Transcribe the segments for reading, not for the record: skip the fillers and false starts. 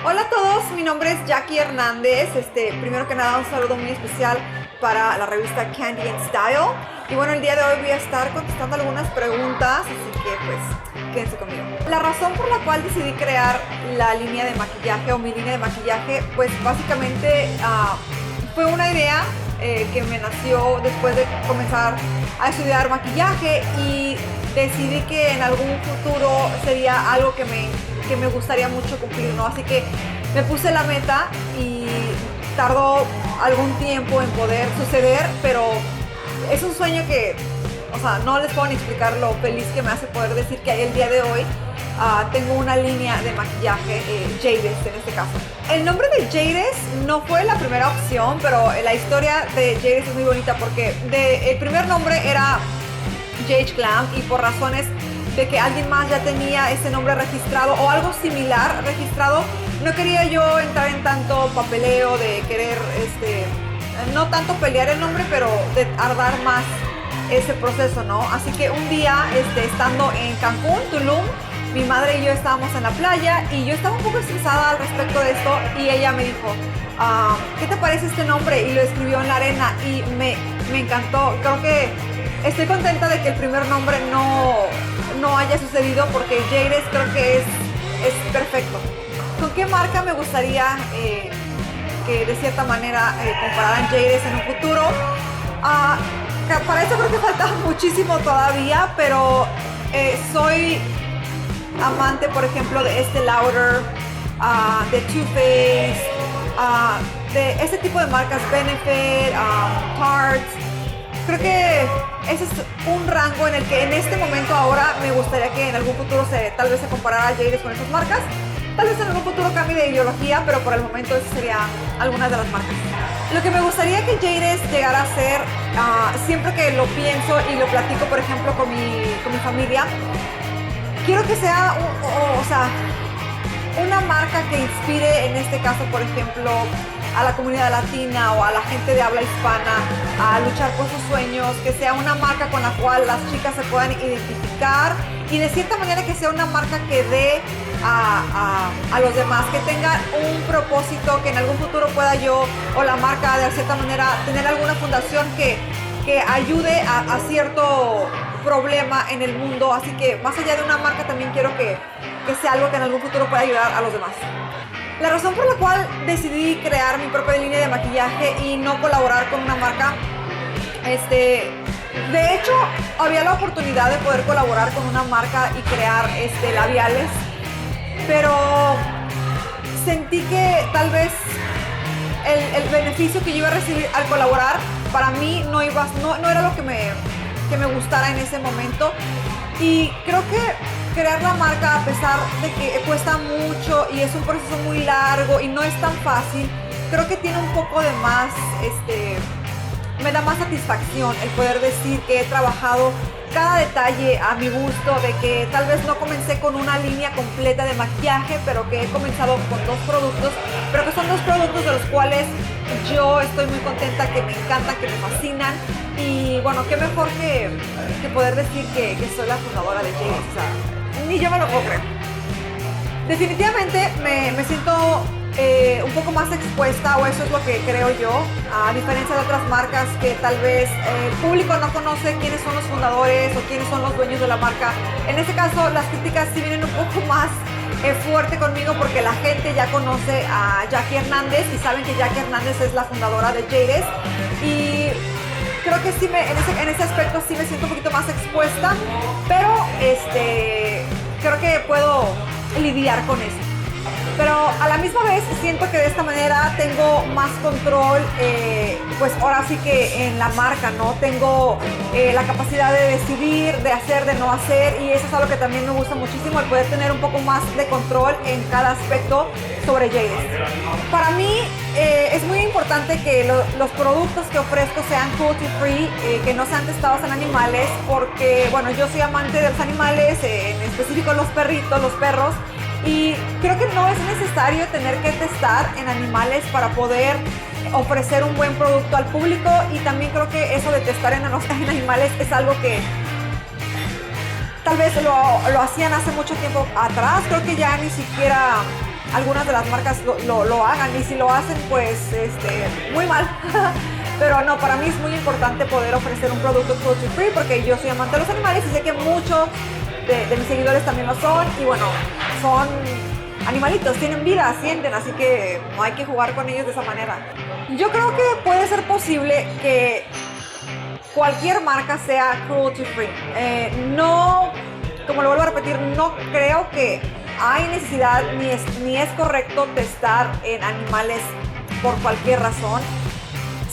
Hola a todos, mi nombre es Jackie Hernández. Primero que nada, un saludo muy especial para la revista Candy and Style. Y bueno, el día de hoy voy a estar contestando algunas preguntas, así que pues quédense conmigo. La razón por la cual decidí crear la línea de maquillaje o mi línea de maquillaje, pues básicamente fue una idea que me nació después de comenzar a estudiar maquillaje y decidí que en algún futuro sería algo que me gustaría mucho cumplir, ¿no? Así que me puse la meta y tardó algún tiempo en poder suceder, pero es un sueño que, o sea, no les puedo ni explicar lo feliz que me hace poder decir que el día de hoy tengo una línea de maquillaje, Jadez en este caso. El nombre de Jadez no fue la primera opción, pero la historia de Jadez es muy bonita porque el primer nombre era JH Glam y por razones de que alguien más ya tenía ese nombre registrado o algo similar registrado, no quería yo entrar en tanto papeleo de querer, no tanto pelear el nombre, pero de tardar más ese proceso, ¿no? Así que un día, estando en Cancún, Tulum, mi madre y yo estábamos en la playa y yo estaba un poco estresada al respecto de esto y ella me dijo, ¿qué te parece este nombre? Y lo escribió en la arena y me encantó. Creo que estoy contenta de que el primer nombre no haya sucedido porque Jadez creo que es perfecto. ¿Con qué marca me gustaría que de cierta manera compararan Jadez en un futuro? Para eso creo que falta muchísimo todavía, pero soy amante, por ejemplo, de Estée Lauder, de Too Faced, de este tipo de marcas, Benefit, Tarte. Creo que ese es un rango en el que en este momento ahora me gustaría que en algún futuro tal vez se comparara a Jadez con esas marcas. Tal vez en algún futuro cambie de ideología, pero por el momento esas serían algunas de las marcas. Lo que me gustaría que Jadez llegara a ser, siempre que lo pienso y lo platico, por ejemplo, con mi familia, quiero que sea, una marca que inspire, en este caso, por ejemplo, a la comunidad latina o a la gente de habla hispana a luchar por sus sueños, que sea una marca con la cual las chicas se puedan identificar y de cierta manera que sea una marca que dé a los demás, que tenga un propósito, que en algún futuro pueda yo o la marca de cierta manera tener alguna fundación que ayude a cierto problema en el mundo. Así que más allá de una marca también quiero que sea algo que en algún futuro pueda ayudar a los demás. La razón por la cual decidí crear mi propia línea de maquillaje y no colaborar con una marca, de hecho había la oportunidad de poder colaborar con una marca y crear labiales, pero sentí que tal vez el beneficio que yo iba a recibir al colaborar para mí no era lo que me gustara en ese momento. Y creo que crear la marca, a pesar de que cuesta mucho y es un proceso muy largo y no es tan fácil, creo que tiene un poco de más, me da más satisfacción el poder decir que he trabajado cada detalle a mi gusto, de que tal vez no comencé con una línea completa de maquillaje, pero que he comenzado con 2 productos, pero que son 2 productos de los cuales yo estoy muy contenta, que me encantan, que me fascinan. Y bueno, qué mejor que poder decir que soy la fundadora de Jadez. O sea, ni yo me lo puedo creer. Definitivamente me siento un poco más expuesta, o eso es lo que creo yo, a diferencia de otras marcas que tal vez el público no conoce quiénes son los fundadores o quiénes son los dueños de la marca. En este caso las críticas sí vienen un poco más fuerte conmigo porque la gente ya conoce a Jackie Hernández y saben que Jackie Hernández es la fundadora de Jadez, y creo que sí en ese aspecto sí me siento un poquito más expuesta, pero creo que puedo lidiar con eso. Pero a la misma vez siento que de esta manera tengo más control, pues ahora sí que en la marca, ¿no? Tengo la capacidad de decidir, de hacer, de no hacer, y eso es algo que también me gusta muchísimo, el poder tener un poco más de control en cada aspecto sobre Jadez. Para mí es muy importante que los productos que ofrezco sean cruelty free, que no sean testados en animales, porque bueno, yo soy amante de los animales, en específico los perritos, los perros, y creo que no es necesario tener que testar en animales para poder ofrecer un buen producto al público. Y también creo que eso de testar en animales es algo que tal vez lo hacían hace mucho tiempo atrás. Creo que ya ni siquiera algunas de las marcas lo hagan, y si lo hacen, pues muy mal. Pero no, para mí es muy importante poder ofrecer un producto cruelty free, porque yo soy amante de los animales y sé que muchos de mis seguidores también lo son, y bueno, son animalitos, tienen vida, sienten, así que no hay que jugar con ellos de esa manera. Yo creo que puede ser posible que cualquier marca sea cruelty free. No, como lo vuelvo a repetir, no creo que hay necesidad ni es correcto testar en animales por cualquier razón.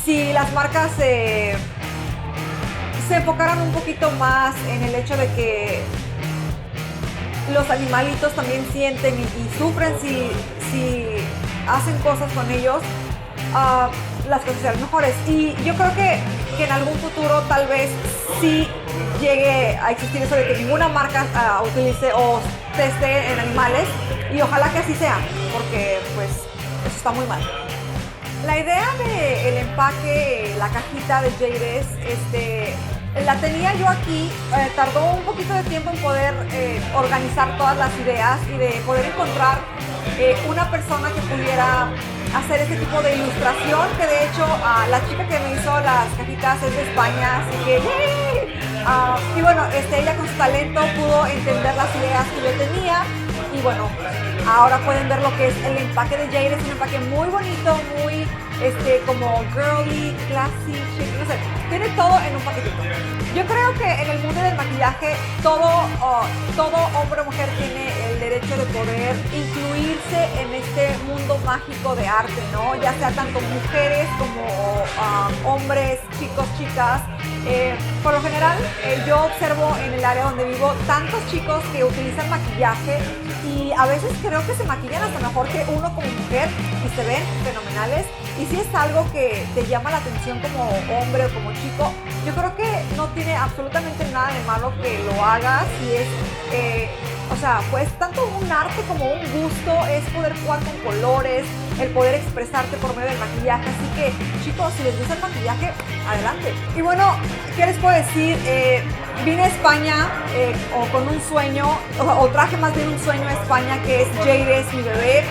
Si las marcas se enfocaran un poquito más en el hecho de que los animalitos también sienten y sufren si hacen cosas con ellos, las cosas serán mejores. Y yo creo que en algún futuro tal vez sí llegue a existir eso de que ninguna marca utilice o teste en animales, y ojalá que así sea, porque pues eso está muy mal. La idea del empaque, la cajita de Jadez, la tenía yo aquí. Tardó un poquito de tiempo en poder organizar todas las ideas y de poder encontrar una persona que pudiera hacer este tipo de ilustración, que de hecho la chica que me hizo las cajitas es de España, así que y bueno, ella con su talento pudo entender las ideas que yo tenía, y bueno, ahora pueden ver lo que es el empaque de Jadez. Es un empaque muy bonito, muy como girly, classy, chic, no sé, tiene todo en un paquetito. Yo creo que en el mundo del maquillaje todo hombre o mujer tiene el derecho de poder incluirse en este mundo mágico de arte, ¿no? Ya sea tanto mujeres como hombres, chicos, chicas. Por lo general, yo observo en el área donde vivo tantos chicos que utilizan maquillaje, y a veces creo que se maquillan hasta mejor que uno como mujer y se ven fenomenales. Y si es algo que te llama la atención como hombre o como chico, yo creo que no tiene absolutamente nada de malo que lo hagas. Y es, o sea, pues tanto un arte como un gusto, es poder jugar con colores, el poder expresarte por medio del maquillaje. Así que, chicos, si les gusta el maquillaje, adelante. Y bueno, ¿qué les puedo decir? Vine a España o con un sueño, o traje más bien un sueño a España, que es Jadez, mi bebé.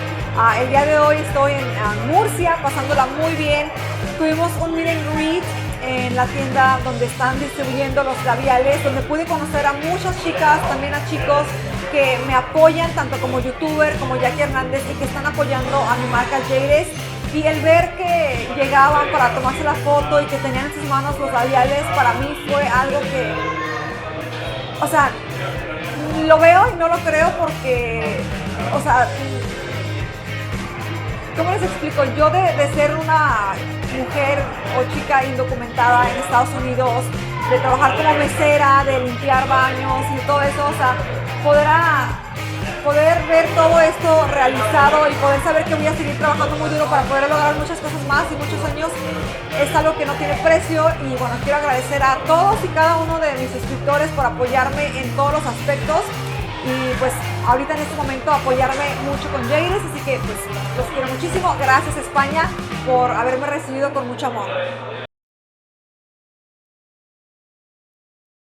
El día de hoy estoy en Murcia, pasándola muy bien. Tuvimos un meet and greet en la tienda donde están distribuyendo los labiales, donde pude conocer a muchas chicas, también a chicos que me apoyan tanto como youtuber como Jackie Hernández, y que están apoyando a mi marca Jadez. Y el ver que llegaban para tomarse la foto y que tenían en sus manos los labiales, para mí fue algo que, o sea, lo veo y no lo creo, porque, o sea, ¿cómo les explico? Yo de ser una mujer o chica indocumentada en Estados Unidos, de trabajar como mesera, de limpiar baños y todo eso, o sea, poder ver todo esto realizado y poder saber que voy a seguir trabajando muy duro para poder lograr muchas cosas más y muchos años, es algo que no tiene precio. Y bueno, quiero agradecer a todos y cada uno de mis suscriptores por apoyarme en todos los aspectos, y pues ahorita en este momento apoyarme mucho con Jadez, así que pues los quiero muchísimo. Gracias, España, por haberme recibido con mucho amor.